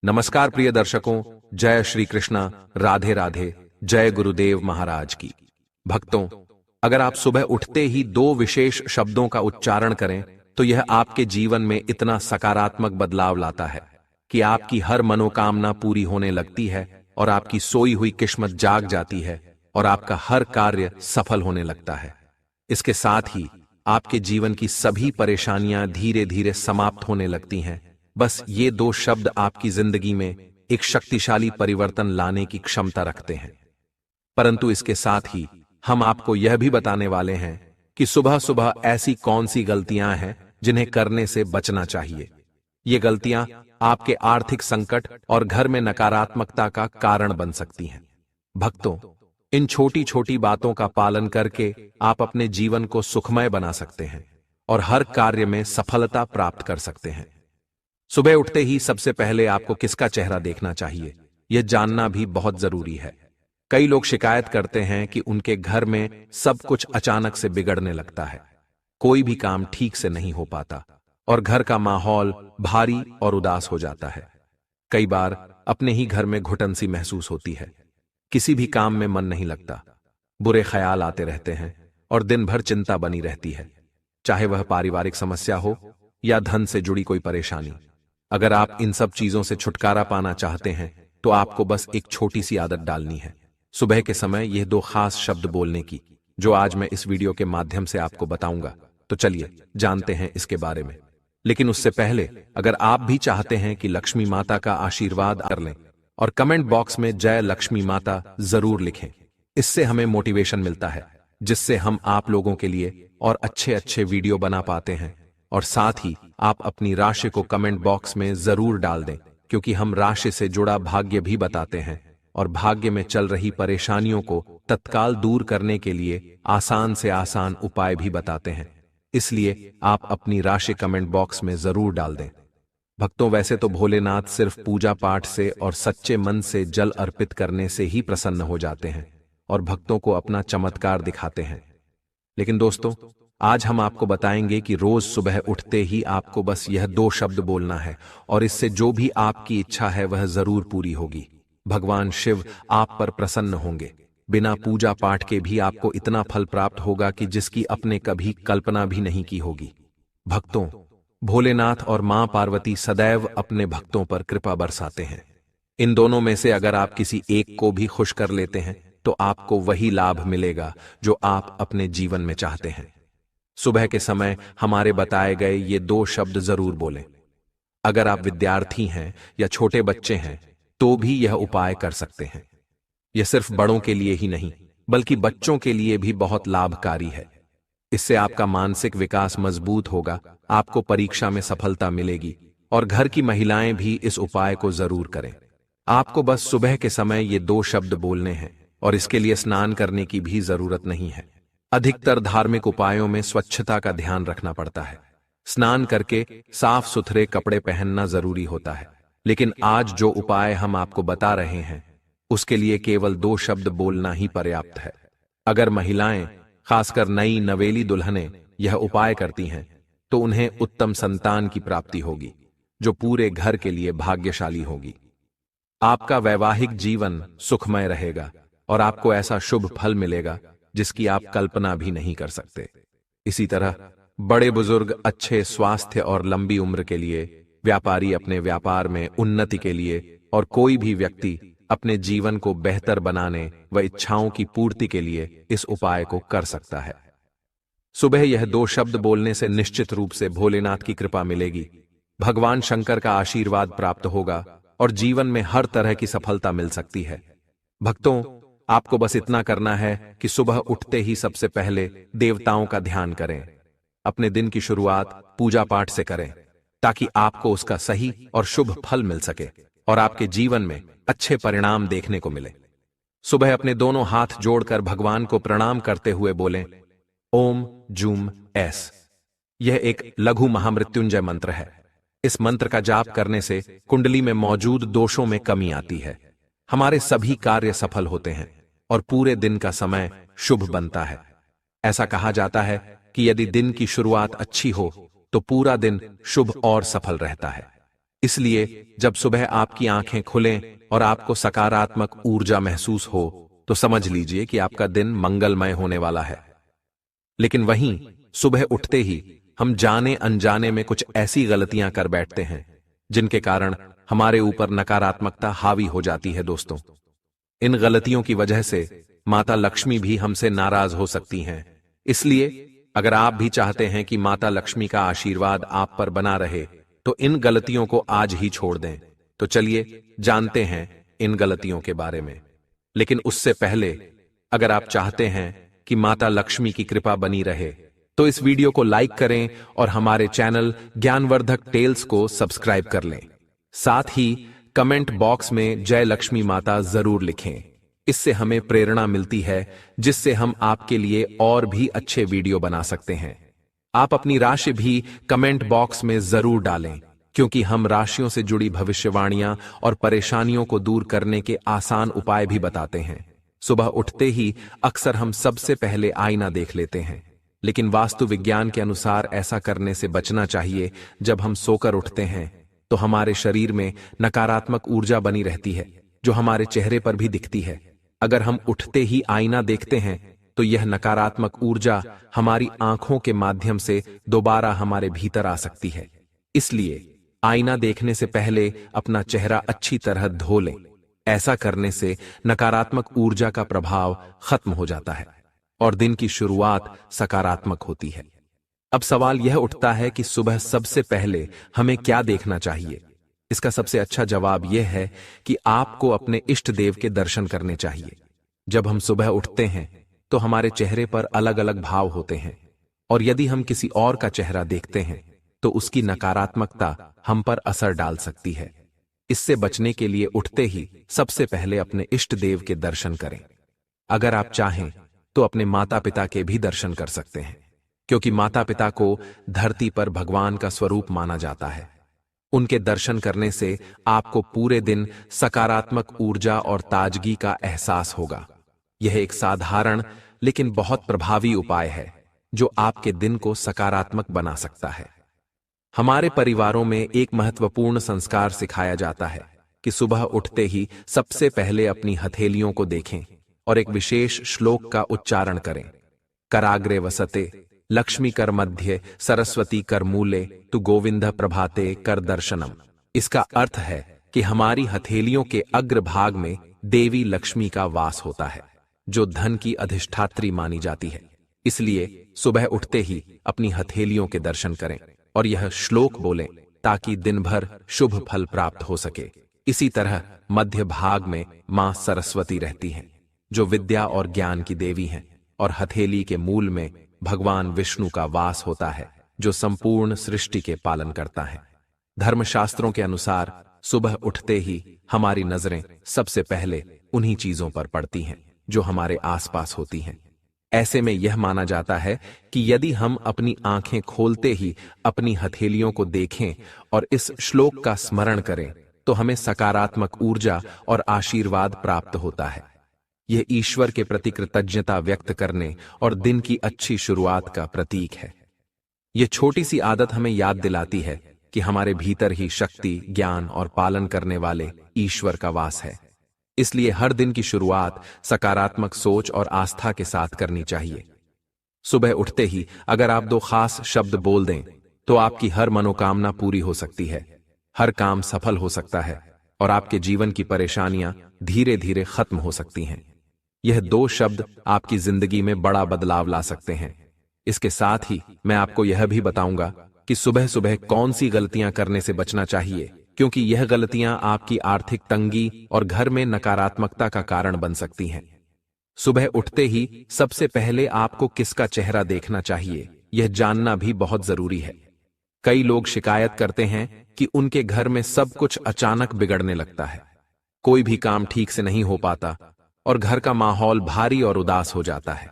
नमस्कार प्रिय दर्शकों, जय श्री कृष्णा, राधे राधे, जय गुरुदेव महाराज की। भक्तों, अगर आप सुबह उठते ही दो विशेष शब्दों का उच्चारण करें तो यह आपके जीवन में इतना सकारात्मक बदलाव लाता है कि आपकी हर मनोकामना पूरी होने लगती है और आपकी सोई हुई किस्मत जाग जाती है और आपका हर कार्य सफल होने लगता है। इसके साथ ही आपके जीवन की सभी परेशानियां धीरे धीरे समाप्त होने लगती हैं। बस ये दो शब्द आपकी जिंदगी में एक शक्तिशाली परिवर्तन लाने की क्षमता रखते हैं। परंतु इसके साथ ही हम आपको यह भी बताने वाले हैं कि सुबह सुबह ऐसी कौन सी गलतियां हैं जिन्हें करने से बचना चाहिए। ये गलतियां आपके आर्थिक संकट और घर में नकारात्मकता का कारण बन सकती हैं। भक्तों, इन छोटी छोटी बातों का पालन करके आप अपने जीवन को सुखमय बना सकते हैं और हर कार्य में सफलता प्राप्त कर सकते हैं। सुबह उठते ही सबसे पहले आपको किसका चेहरा देखना चाहिए, यह जानना भी बहुत जरूरी है। कई लोग शिकायत करते हैं कि उनके घर में सब कुछ अचानक से बिगड़ने लगता है, कोई भी काम ठीक से नहीं हो पाता और घर का माहौल भारी और उदास हो जाता है। कई बार अपने ही घर में घुटन सी महसूस होती है, किसी भी काम में मन नहीं लगता, बुरे ख्याल आते रहते हैं और दिन भर चिंता बनी रहती है, चाहे वह पारिवारिक समस्या हो या धन से जुड़ी कोई परेशानी। अगर आप इन सब चीजों से छुटकारा पाना चाहते हैं तो आपको बस एक छोटी सी आदत डालनी है, सुबह के समय यह दो खास शब्द बोलने की, जो आज मैं इस वीडियो के माध्यम से आपको बताऊंगा। तो चलिए जानते हैं इसके बारे में। लेकिन उससे पहले अगर आप भी चाहते हैं कि लक्ष्मी माता का आशीर्वाद कर लें और कमेंट बॉक्स में जय लक्ष्मी माता जरूर लिखें। इससे हमें मोटिवेशन मिलता है, जिससे हम आप लोगों के लिए और अच्छे अच्छे वीडियो बना पाते हैं। और साथ ही आप अपनी राशि को कमेंट बॉक्स में जरूर डाल दें, क्योंकि हम राशि से जुड़ा भाग्य भी बताते हैं और भाग्य में चल रही परेशानियों को तत्काल दूर करने के लिए आसान से आसान उपाय भी बताते हैं। इसलिए आप अपनी राशि कमेंट बॉक्स में जरूर डाल दें। भक्तों, वैसे तो भोलेनाथ सिर्फ पूजा पाठ से और सच्चे मन से जल अर्पित करने से ही प्रसन्न हो जाते हैं और भक्तों को अपना चमत्कार दिखाते हैं। लेकिन दोस्तों, आज हम आपको बताएंगे कि रोज सुबह उठते ही आपको बस यह दो शब्द बोलना है और इससे जो भी आपकी इच्छा है वह जरूर पूरी होगी। भगवान शिव आप पर प्रसन्न होंगे। बिना पूजा पाठ के भी आपको इतना फल प्राप्त होगा कि जिसकी अपने कभी कल्पना भी नहीं की होगी। भक्तों, भोलेनाथ और मां पार्वती सदैव अपने भक्तों पर कृपा बरसाते हैं। इन दोनों में से अगर आप किसी एक को भी खुश कर लेते हैं तो आपको वही लाभ मिलेगा जो आप अपने जीवन में चाहते हैं। सुबह के समय हमारे बताए गए ये दो शब्द जरूर बोलें। अगर आप विद्यार्थी हैं या छोटे बच्चे हैं तो भी यह उपाय कर सकते हैं। यह सिर्फ बड़ों के लिए ही नहीं बल्कि बच्चों के लिए भी बहुत लाभकारी है। इससे आपका मानसिक विकास मजबूत होगा, आपको परीक्षा में सफलता मिलेगी और घर की महिलाएं भी इस उपाय को जरूर करें। आपको बस सुबह के समय ये दो शब्द बोलने हैं और इसके लिए स्नान करने की भी जरूरत नहीं है। अधिकतर धार्मिक उपायों में स्वच्छता का ध्यान रखना पड़ता है, स्नान करके साफ सुथरे कपड़े पहनना जरूरी होता है। लेकिन आज जो उपाय हम आपको बता रहे हैं उसके लिए केवल दो शब्द बोलना ही पर्याप्त है। अगर महिलाएं, खासकर नई नवेली दुल्हनें यह उपाय करती हैं तो उन्हें उत्तम संतान की प्राप्ति होगी, जो पूरे घर के लिए भाग्यशाली होगी। आपका वैवाहिक जीवन सुखमय रहेगा और आपको ऐसा शुभ फल मिलेगा जिसकी आप कल्पना भी नहीं कर सकते। इसी तरह बड़े बुजुर्ग अच्छे स्वास्थ्य और लंबी उम्र के लिए, व्यापारी अपने व्यापार में उन्नति के लिए और कोई भी व्यक्ति अपने जीवन को बेहतर बनाने व इच्छाओं की पूर्ति के लिए इस उपाय को कर सकता है। सुबह यह दो शब्द बोलने से निश्चित रूप से भोलेनाथ की कृपा मिलेगी, भगवान शंकर का आशीर्वाद प्राप्त होगा और जीवन में हर तरह की सफलता मिल सकती है। भक्तों, आपको बस इतना करना है कि सुबह उठते ही सबसे पहले देवताओं का ध्यान करें। अपने दिन की शुरुआत पूजा पाठ से करें ताकि आपको उसका सही और शुभ फल मिल सके और आपके जीवन में अच्छे परिणाम देखने को मिले। सुबह अपने दोनों हाथ जोड़कर भगवान को प्रणाम करते हुए बोलें, ओम जूम एस। यह एक लघु महामृत्युंजय मंत्र है। इस मंत्र का जाप करने से कुंडली में मौजूद दोषों में कमी आती है, हमारे सभी कार्य सफल होते हैं और पूरे दिन का समय शुभ बनता है। ऐसा कहा जाता है कि यदि दिन की शुरुआत अच्छी हो तो पूरा दिन शुभ और सफल रहता है। इसलिए जब सुबह आपकी आंखें खुलें और आपको सकारात्मक ऊर्जा महसूस हो तो समझ लीजिए कि आपका दिन मंगलमय होने वाला है। लेकिन वहीं सुबह उठते ही हम जाने अनजाने में कुछ ऐसी गलतियां कर बैठते हैं जिनके कारण हमारे ऊपर नकारात्मकता हावी हो जाती है। दोस्तों, इन गलतियों की वजह से माता लक्ष्मी भी हमसे नाराज हो सकती हैं। इसलिए अगर आप भी चाहते हैं कि माता लक्ष्मी का आशीर्वाद आप पर बना रहे तो इन गलतियों को आज ही छोड़ दें। तो चलिए जानते हैं इन गलतियों के बारे में। लेकिन उससे पहले अगर आप चाहते हैं कि माता लक्ष्मी की कृपा बनी रहे तो इस वीडियो को लाइक करें और हमारे चैनल ज्ञानवर्धक टेल्स को सब्सक्राइब कर लें। साथ ही कमेंट बॉक्स में जय लक्ष्मी माता जरूर लिखें। इससे हमें प्रेरणा मिलती है जिससे हम आपके लिए और भी अच्छे वीडियो बना सकते हैं। आप अपनी राशि भी कमेंट बॉक्स में जरूर डालें क्योंकि हम राशियों से जुड़ी भविष्यवाणियां और परेशानियों को दूर करने के आसान उपाय भी बताते हैं। सुबह उठते ही अक्सर हम सबसे पहले आईना देख लेते हैं, लेकिन वास्तु विज्ञान के अनुसार ऐसा करने से बचना चाहिए। जब हम सोकर उठते हैं तो हमारे शरीर में नकारात्मक ऊर्जा बनी रहती है जो हमारे चेहरे पर भी दिखती है। अगर हम उठते ही आईना देखते हैं तो यह नकारात्मक ऊर्जा हमारी आंखों के माध्यम से दोबारा हमारे भीतर आ सकती है। इसलिए आईना देखने से पहले अपना चेहरा अच्छी तरह धो लें। ऐसा करने से नकारात्मक ऊर्जा का प्रभाव खत्म हो जाता है और दिन की शुरुआत सकारात्मक होती है। अब सवाल यह उठता है कि सुबह सबसे पहले हमें क्या देखना चाहिए। इसका सबसे अच्छा जवाब यह है कि आपको अपने इष्ट देव के दर्शन करने चाहिए। जब हम सुबह उठते हैं तो हमारे चेहरे पर अलग अलग भाव होते हैं और यदि हम किसी और का चेहरा देखते हैं तो उसकी नकारात्मकता हम पर असर डाल सकती है। इससे बचने के लिए उठते ही सबसे पहले अपने इष्ट देव के दर्शन करें। अगर आप चाहें तो अपने माता पिता के भी दर्शन कर सकते हैं क्योंकि माता पिता को धरती पर भगवान का स्वरूप माना जाता है। उनके दर्शन करने से आपको पूरे दिन सकारात्मक ऊर्जा और ताजगी का एहसास होगा। यह एक साधारण लेकिन बहुत प्रभावी उपाय है जो आपके दिन को सकारात्मक बना सकता है। हमारे परिवारों में एक महत्वपूर्ण संस्कार सिखाया जाता है कि सुबह उठते ही सबसे पहले अपनी हथेलियों को देखें और एक विशेष श्लोक का उच्चारण करें। कराग्रे वसते लक्ष्मी कर मध्य सरस्वती कर मूले तु गोविंद प्रभाते कर दर्शनम। इसका अर्थ है कि हमारी हथेलियों के अग्रभाग में देवी लक्ष्मी का वास होता है जो धन की अधिष्ठात्री मानी जाती है। इसलिए सुबह उठते ही अपनी हथेलियों के दर्शन करें और यह श्लोक बोलें ताकि दिन भर शुभ फल प्राप्त हो सके। इसी तरह मध्य भाग में मां सरस्वती रहती हैं जो विद्या और ज्ञान की देवी हैं और हथेली के मूल में भगवान विष्णु का वास होता है जो संपूर्ण सृष्टि के पालन करता है। धर्मशास्त्रों के अनुसार सुबह उठते ही हमारी नजरें सबसे पहले उन्हीं चीजों पर पड़ती हैं जो हमारे आसपास होती हैं। ऐसे में यह माना जाता है कि यदि हम अपनी आंखें खोलते ही अपनी हथेलियों को देखें और इस श्लोक का स्मरण करें तो हमें सकारात्मक ऊर्जा और आशीर्वाद प्राप्त होता है। यह ईश्वर के प्रति कृतज्ञता व्यक्त करने और दिन की अच्छी शुरुआत का प्रतीक है। यह छोटी सी आदत हमें याद दिलाती है कि हमारे भीतर ही शक्ति, ज्ञान और पालन करने वाले ईश्वर का वास है। इसलिए हर दिन की शुरुआत सकारात्मक सोच और आस्था के साथ करनी चाहिए। सुबह उठते ही अगर आप 2 खास शब्द बोल दें तो आपकी हर मनोकामना पूरी हो सकती है, हर काम सफल हो सकता है और आपके जीवन की परेशानियां धीरे धीरे खत्म हो सकती हैं। यह 2 शब्द आपकी जिंदगी में बड़ा बदलाव ला सकते हैं। इसके साथ ही मैं आपको यह भी बताऊंगा कि सुबह सुबह कौन सी गलतियां करने से बचना चाहिए, क्योंकि यह गलतियां आपकी आर्थिक तंगी और घर में नकारात्मकता का कारण बन सकती हैं। सुबह उठते ही सबसे पहले आपको किसका चेहरा देखना चाहिए, यह जानना भी बहुत जरूरी है। कई लोग शिकायत करते हैं कि उनके घर में सब कुछ अचानक बिगड़ने लगता है, कोई भी काम ठीक से नहीं हो पाता और घर का माहौल भारी और उदास हो जाता है।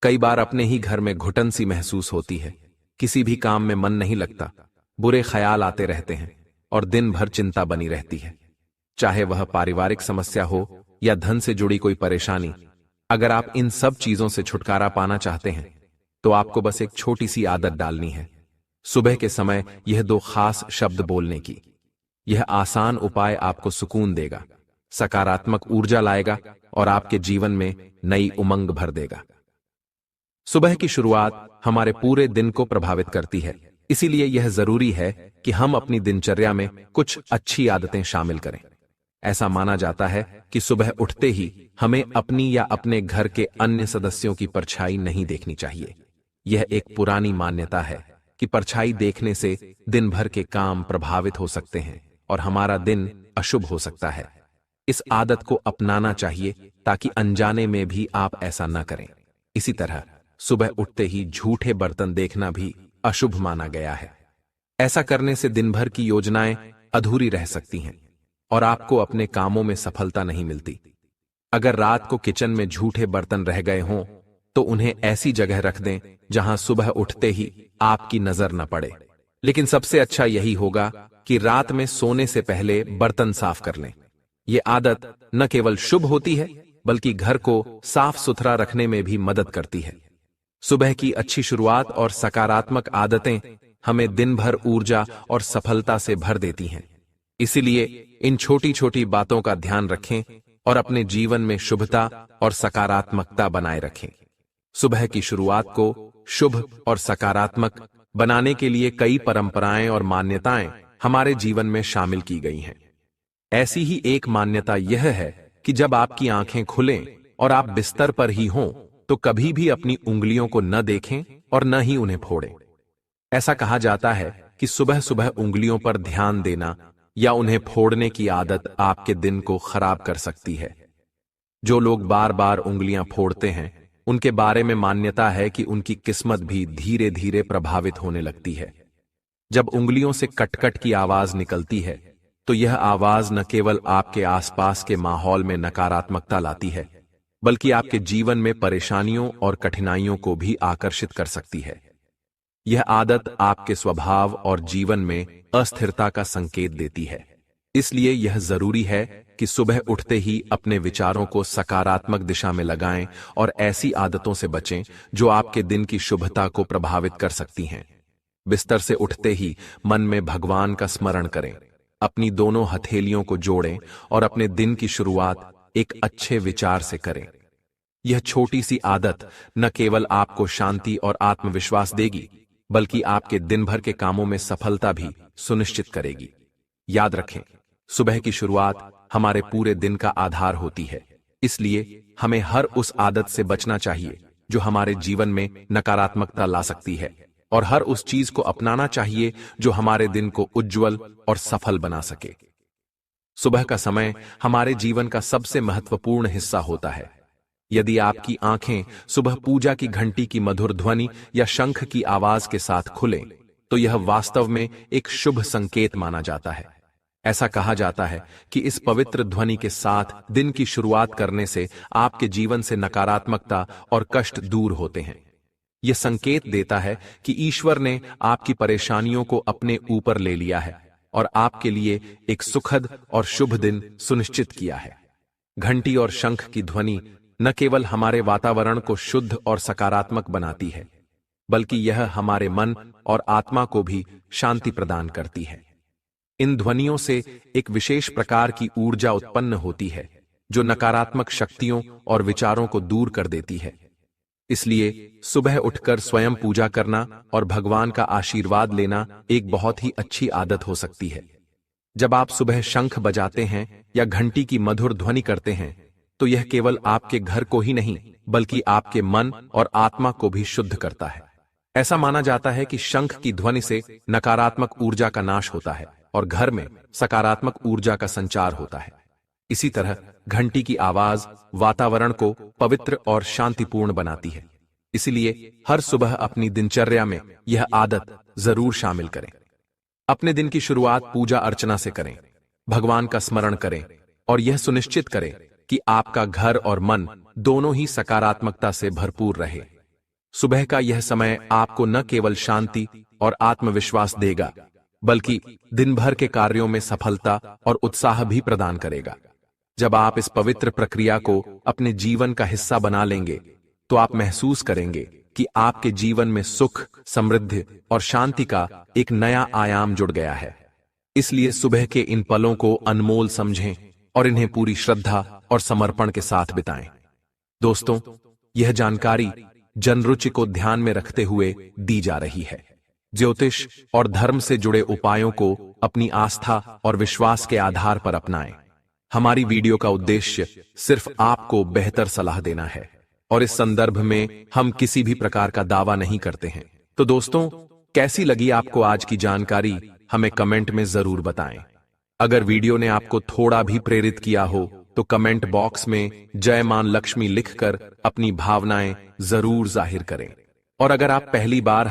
कई बार अपने ही घर में घुटन सी महसूस होती है, किसी भी काम में मन नहीं लगता, बुरे ख्याल आते रहते हैं और दिन भर चिंता बनी रहती है, चाहे वह पारिवारिक समस्या हो या धन से जुड़ी कोई परेशानी। अगर आप इन सब चीजों से छुटकारा पाना चाहते हैं तो आपको बस एक छोटी सी आदत डालनी है। सुबह के समय यह 2 खास शब्द बोलने की। यह आसान उपाय आपको सुकून देगा, सकारात्मक ऊर्जा लाएगा और आपके जीवन में नई उमंग भर देगा। सुबह की शुरुआत हमारे पूरे दिन को प्रभावित करती है, इसीलिए यह जरूरी है कि हम अपनी दिनचर्या में कुछ अच्छी आदतें शामिल करें। ऐसा माना जाता है कि सुबह उठते ही हमें अपनी या अपने घर के अन्य सदस्यों की परछाई नहीं देखनी चाहिए। यह एक पुरानी मान्यता है कि परछाई देखने से दिन भर के काम प्रभावित हो सकते हैं और हमारा दिन अशुभ हो सकता है। इस आदत को अपनाना चाहिए ताकि अनजाने में भी आप ऐसा न करें। इसी तरह सुबह उठते ही झूठे बर्तन देखना भी अशुभ माना गया है। ऐसा करने से दिन भर की योजनाएं अधूरी रह सकती हैं और आपको अपने कामों में सफलता नहीं मिलती। अगर रात को किचन में झूठे बर्तन रह गए हों तो उन्हें ऐसी जगह रख दें जहां सुबह उठते ही आपकी नजर न पड़े। लेकिन सबसे अच्छा यही होगा कि रात में सोने से पहले बर्तन साफ कर लें। यह आदत न केवल शुभ होती है बल्कि घर को साफ सुथरा रखने में भी मदद करती है। सुबह की अच्छी शुरुआत और सकारात्मक आदतें हमें दिन भर ऊर्जा और सफलता से भर देती हैं। इसलिए इन छोटी छोटी बातों का ध्यान रखें और अपने जीवन में शुभता और सकारात्मकता बनाए रखें। सुबह की शुरुआत को शुभ और सकारात्मक बनाने के लिए कई परंपराएं और मान्यताएं हमारे जीवन में शामिल की गई हैं। ऐसी ही एक मान्यता यह है कि जब आपकी आंखें खुलें और आप बिस्तर पर ही हों तो कभी भी अपनी उंगलियों को न देखें और न ही उन्हें फोड़ें। ऐसा कहा जाता है कि सुबह सुबह उंगलियों पर ध्यान देना या उन्हें फोड़ने की आदत आपके दिन को खराब कर सकती है। जो लोग बार बार उंगलियां फोड़ते हैं उनके बारे में मान्यता है कि उनकी किस्मत भी धीरे धीरे प्रभावित होने लगती है। जब उंगलियों से कटकट की आवाज निकलती है तो यह आवाज न केवल आपके आसपास के माहौल में नकारात्मकता लाती है बल्कि आपके जीवन में परेशानियों और कठिनाइयों को भी आकर्षित कर सकती है। यह आदत आपके स्वभाव और जीवन में अस्थिरता का संकेत देती है। इसलिए यह जरूरी है कि सुबह उठते ही अपने विचारों को सकारात्मक दिशा में लगाएं और ऐसी आदतों से बचें जो आपके दिन की शुभता को प्रभावित कर सकती हैं। बिस्तर से उठते ही मन में भगवान का स्मरण करें, अपनी दोनों हथेलियों को जोड़ें और अपने दिन की शुरुआत एक अच्छे विचार से करें। यह छोटी सी आदत न केवल आपको शांति और आत्मविश्वास देगी बल्कि आपके दिन भर के कामों में सफलता भी सुनिश्चित करेगी। याद रखें, सुबह की शुरुआत हमारे पूरे दिन का आधार होती है, इसलिए हमें हर उस आदत से बचना चाहिए जो हमारे जीवन में नकारात्मकता ला सकती है और हर उस चीज को अपनाना चाहिए जो हमारे दिन को उज्जवल और सफल बना सके। सुबह का समय हमारे जीवन का सबसे महत्वपूर्ण हिस्सा होता है। यदि आपकी आंखें सुबह पूजा की घंटी की मधुर ध्वनि या शंख की आवाज के साथ खुलें तो यह वास्तव में एक शुभ संकेत माना जाता है। ऐसा कहा जाता है कि इस पवित्र ध्वनि के साथ दिन की शुरुआत करने से आपके जीवन से नकारात्मकता और कष्ट दूर होते हैं। यह संकेत देता है कि ईश्वर ने आपकी परेशानियों को अपने ऊपर ले लिया है और आपके लिए एक सुखद और शुभ दिन सुनिश्चित किया है। घंटी और शंख की ध्वनि न केवल हमारे वातावरण को शुद्ध और सकारात्मक बनाती है बल्कि यह हमारे मन और आत्मा को भी शांति प्रदान करती है। इन ध्वनियों से एक विशेष प्रकार की ऊर्जा उत्पन्न होती है जो नकारात्मक शक्तियों और विचारों को दूर कर देती है। इसलिए सुबह उठकर स्वयं पूजा करना और भगवान का आशीर्वाद लेना एक बहुत ही अच्छी आदत हो सकती है। जब आप सुबह शंख बजाते हैं या घंटी की मधुर ध्वनि करते हैं तो यह केवल आपके घर को ही नहीं बल्कि आपके मन और आत्मा को भी शुद्ध करता है। ऐसा माना जाता है कि शंख की ध्वनि से नकारात्मक ऊर्जा का नाश होता है और घर में सकारात्मक ऊर्जा का संचार होता है। इसी तरह घंटी की आवाज वातावरण को पवित्र और शांतिपूर्ण बनाती है। इसलिए हर सुबह अपनी दिनचर्या में यह आदत जरूर शामिल करें। अपने दिन की शुरुआत पूजा अर्चना से करें, भगवान का स्मरण करें और यह सुनिश्चित करें कि आपका घर और मन दोनों ही सकारात्मकता से भरपूर रहे। सुबह का यह समय आपको न केवल शांति और आत्मविश्वास देगा बल्कि दिन भर के कार्यों में सफलता और उत्साह भी प्रदान करेगा। जब आप इस पवित्र प्रक्रिया को अपने जीवन का हिस्सा बना लेंगे तो आप महसूस करेंगे कि आपके जीवन में सुख, समृद्धि और शांति का एक नया आयाम जुड़ गया है। इसलिए सुबह के इन पलों को अनमोल समझें और इन्हें पूरी श्रद्धा और समर्पण के साथ बिताएं। दोस्तों, यह जानकारी जनरुचि को ध्यान में रखते हुए दी जा रही है। ज्योतिष और धर्म से जुड़े उपायों को अपनी आस्था और विश्वास के आधार पर अपनाएं। हमारी वीडियो का उद्देश्य सिर्फ आपको बेहतर सलाह देना है और इस संदर्भ में हम किसी भी प्रकार का दावा नहीं करते हैं। तो दोस्तों, कैसी लगी आपको आज की जानकारी, हमें कमेंट में जरूर बताएं। अगर वीडियो ने आपको थोड़ा भी प्रेरित किया हो तो कमेंट बॉक्स में जय मां लक्ष्मी लिखकर अपनी भावनाएं जरूर जाहिर करें। और अगर आप पहली बार